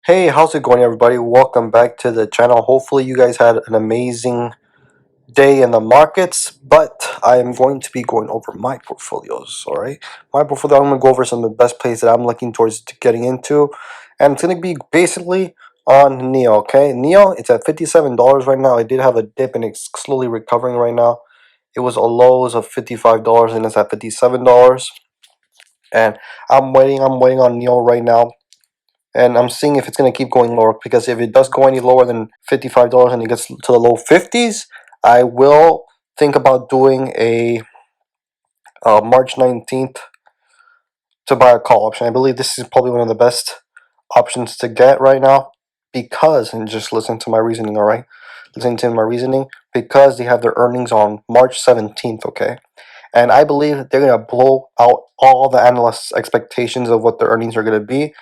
Hey, how's it going, everybody? Welcome back to the channel. Hopefully, you guys had an amazing day in the markets, but I am going to be going over my portfolios. All right, my portfolio. I'm going to go over some of the best plays that I'm looking towards getting into, and it's going to be basically on Neo. Okay, Neo, it's at $57 right now. It did have a dip, and it's slowly recovering right now. It was a lows of $55, and it's at $57. And I'm waiting on Neo right now, and I'm seeing if it's going to keep going lower, because if it does go any lower than $55 and it gets to the low 50s, I will think about doing a March 19th to buy a call option. I believe this is probably one of the best options to get right now, because, and just listen to my reasoning, all right? Listen to my reasoning, because they have their earnings on March 17th, okay? And I believe they're going to blow out all the analysts' expectations of what their earnings are going to be.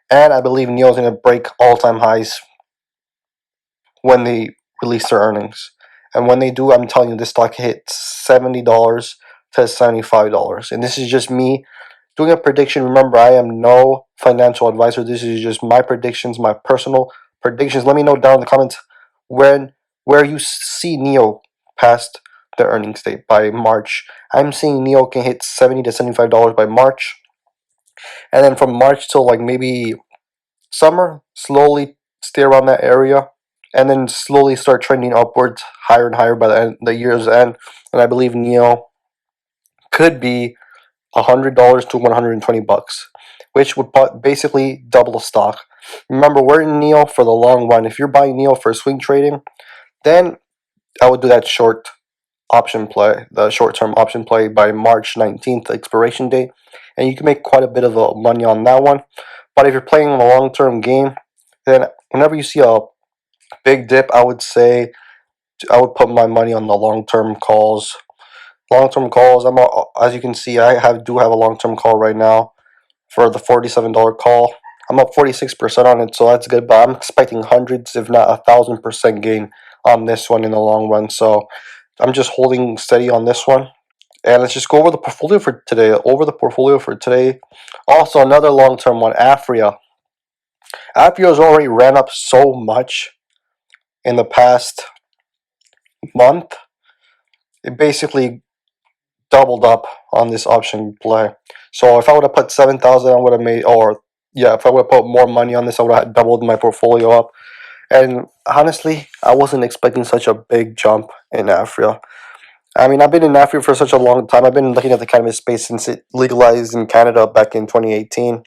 And I believe NEO is going to break all-time highs when they release their earnings. And when they do, I'm telling you, this stock hits $70 to $75. And this is just me doing a prediction. Remember, I am no financial advisor. This is just my predictions, my personal predictions. Let me know down in the comments where you see NEO past the earnings date by March. I'm seeing NEO can hit $70 to $75 by March. And then from March till like maybe summer, slowly stay around that area, and then slowly start trending upwards higher and higher by the year's end. And I believe Neo could be $100 to $120, which would basically double the stock. Remember, we're in Neo for the long run. If you're buying Neo for swing trading, then I would do that short option play, the short-term option play by March 19th expiration date, and you can make quite a bit of money on that one. But if you're playing a long-term game, then whenever you see a big dip, I would say I would put my money on the long-term calls. Long-term calls. As you can see, do have a long-term call right now for the $47 call. I'm up 46% on it, so that's good. But I'm expecting hundreds, if not 1,000% gain on this one in the long run. So I'm just holding steady on this one. And let's just go over the portfolio for today. Also, another long-term one, Afria. Afria has already ran up so much in the past month. It basically doubled up on this option play. So if I would have put 7,000, I would have made, or yeah, if I would have put more money on this, I would have doubled my portfolio up. And honestly, I wasn't expecting such a big jump in Afria. I mean, I've been in Africa for such a long time. I've been looking at the cannabis space since it legalized in Canada back in 2018.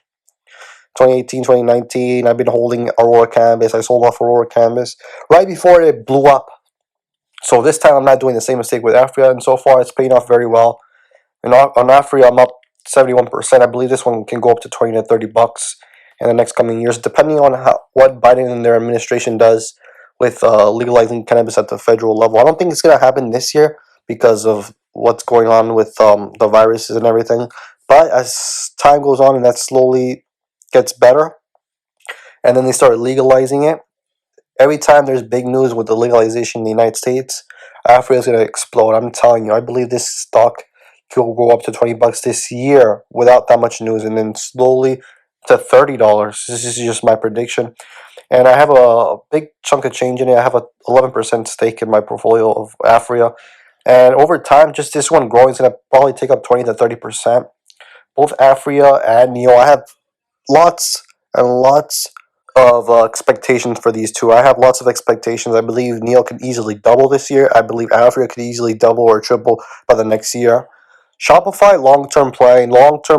2018, 2019, I've been holding Aurora Cannabis. I sold off Aurora Cannabis right before it blew up. So this time I'm not doing the same mistake with Africa, and so far it's paying off very well. And on Africa, I'm up 71%. I believe this one can go up to 20 to $30 in the next coming years, depending on what Biden and their administration does with legalizing cannabis at the federal level. I don't think it's going to happen this year because of what's going on with the viruses and everything. But as time goes on and that slowly gets better, and then they start legalizing it, every time there's big news with the legalization in the United States, Africa is going to explode. I'm telling you, I believe this stock could go up to $20 this year without that much news, and then slowly to $30. This is just my prediction. And I have a big chunk of change in it. I have a 11% stake in my portfolio of Africa. And over time, just this one growing is going to probably take up 20 to 30%. Both Africa and Neo, I have lots and lots of expectations for these two. I have lots of expectations. I believe Neo could easily double this year. I believe Africa could easily double or triple by the next year. Shopify, long-term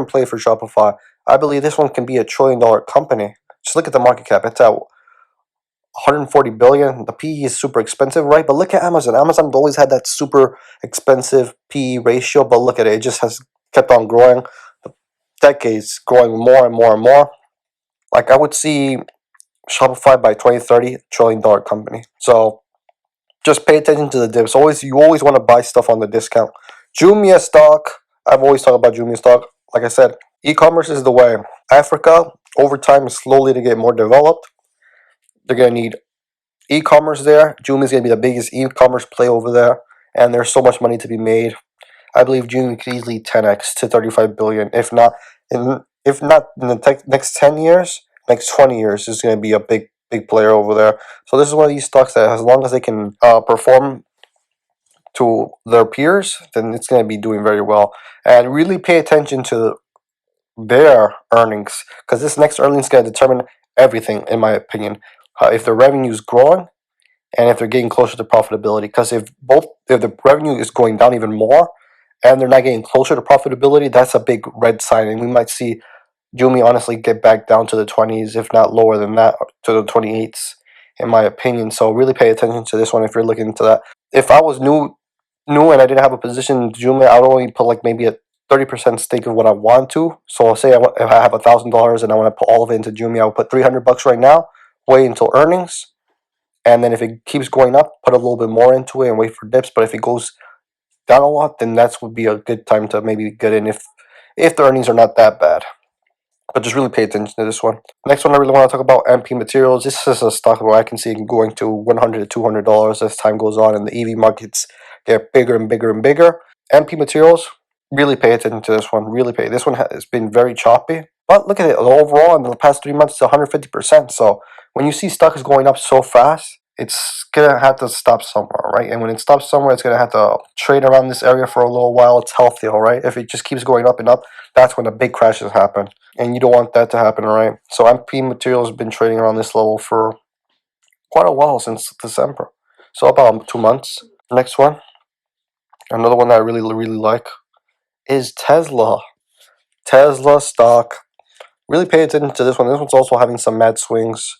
play for Shopify. I believe this one can be $1 trillion company. Just look at the market cap. It's at 140 billion. The PE is super expensive, right? But look at Amazon. Amazon always had that super expensive PE ratio, but look at it. It just has kept on growing. Decades growing more and more and more. Like, I would see Shopify by 2030 $1 trillion company. So just pay attention to the dips. You always want to buy stuff on the discount. Jumia stock. I've always talked about Jumia stock. Like I said, e-commerce is the way. Africa, over time, is slowly to get more developed. They're going to need e-commerce there. Jumia is going to be the biggest e-commerce play over there, and there's so much money to be made. I believe Jumia could easily 10x to 35 billion, if not in the next 10 years, next 20 years is going to be a big player over there. So this is one of these stocks that, as long as they can perform to their peers, then it's going to be doing very well. And really pay attention to their earnings, because this next earnings is going to determine everything, in my opinion. If the revenue is growing and if they're getting closer to profitability. Because if the revenue is going down even more and they're not getting closer to profitability, that's a big red sign, and we might see Jumi honestly get back down to the 20s, if not lower than that, to the 28s, in my opinion. So really pay attention to this one if you're looking into that. If I was new and I didn't have a position in Jumi, I'd only put like maybe a 30% stake of what I want to. So I'll say if I have $1,000 and I want to put all of it into Jumi, I'll put $300 right now, wait until earnings, and then if it keeps going up, put a little bit more into it and wait for dips. But if it goes down a lot, then that would be a good time to maybe get in if the earnings are not that bad. But just really pay attention to this one. Next one I really want to talk about, MP Materials. This is a stock where I can see it going to $100 to $200 as time goes on and the EV markets get bigger and bigger and bigger. MP Materials, really pay attention to this one. Really pay. This one has been very choppy. But look at it. Overall, in the past 3 months, it's 150%. So when you see stocks going up so fast, it's gonna have to stop somewhere, right? And when it stops somewhere, it's gonna have to trade around this area for a little while. It's healthy, all right? If it just keeps going up and up, that's when the big crashes happen, and you don't want that to happen, all right? So MP Materials has been trading around this level for quite a while, since December, so about 2 months. Next one, another one that I really like, is Tesla. Tesla stock. Really pay attention to this one. This one's also having some mad swings,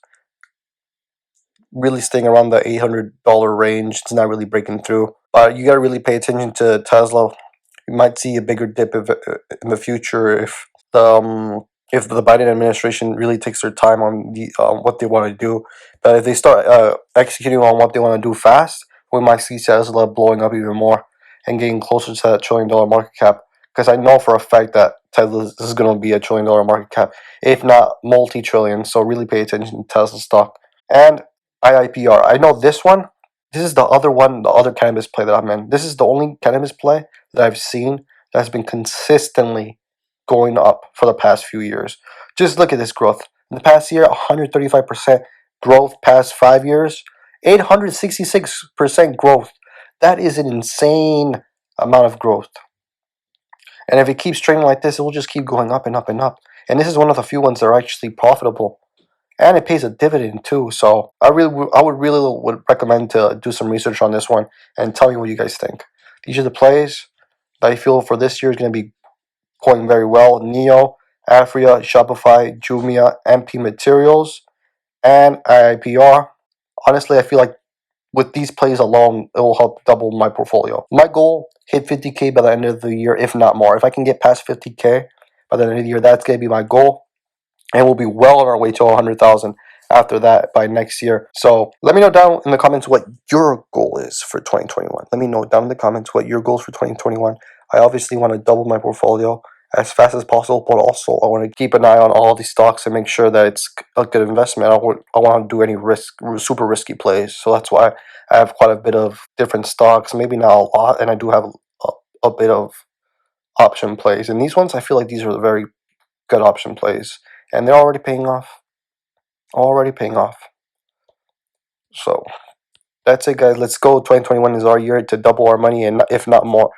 really staying around the $800 range. It's not really breaking through. But you gotta really pay attention to Tesla. You might see a bigger dip in the future if the Biden administration really takes their time on what they want to do. But if they start executing on what they want to do fast, we might see Tesla blowing up even more and getting closer to that $1 trillion market cap. Because I know for a fact that Tesla is going to be a $1 trillion market cap, if not multi-trillion. So really pay attention to Tesla stock. And IIPR. I know this one. This is the other one, the other cannabis play that I'm in. This is the only cannabis play that I've seen that's been consistently going up for the past few years. Just look at this growth. In the past year, 135% growth. Past 5 years, 866% growth. That is an insane amount of growth. And if it keeps trading like this, it will just keep going up and up and up. And this is one of the few ones that are actually profitable. And it pays a dividend too. So I would really recommend to do some research on this one and tell me what you guys think. These are the plays that I feel for this year is going to be going very well. Neo, Afria, Shopify, Jumia, MP Materials, and IIPR. Honestly, I feel like with these plays alone, it will help double my portfolio. My goal, hit 50K by the end of the year, if not more. If I can get past 50K by the end of the year, that's going to be my goal. And we'll be well on our way to 100,000 after that by next year. So let me know down in the comments what your goal is for 2021. Let me know down in the comments what your goals for 2021. I obviously want to double my portfolio as fast as possible, but also I want to keep an eye on all these stocks and make sure that it's a good investment. I want to do any super risky plays. So that's why I have quite a bit of different stocks, maybe not a lot, and I do have a bit of option plays. And these ones, I feel like these are very good option plays, and they're already paying off. Already paying off. So that's it, guys. Let's go. 2021 is our year to double our money, and if not more.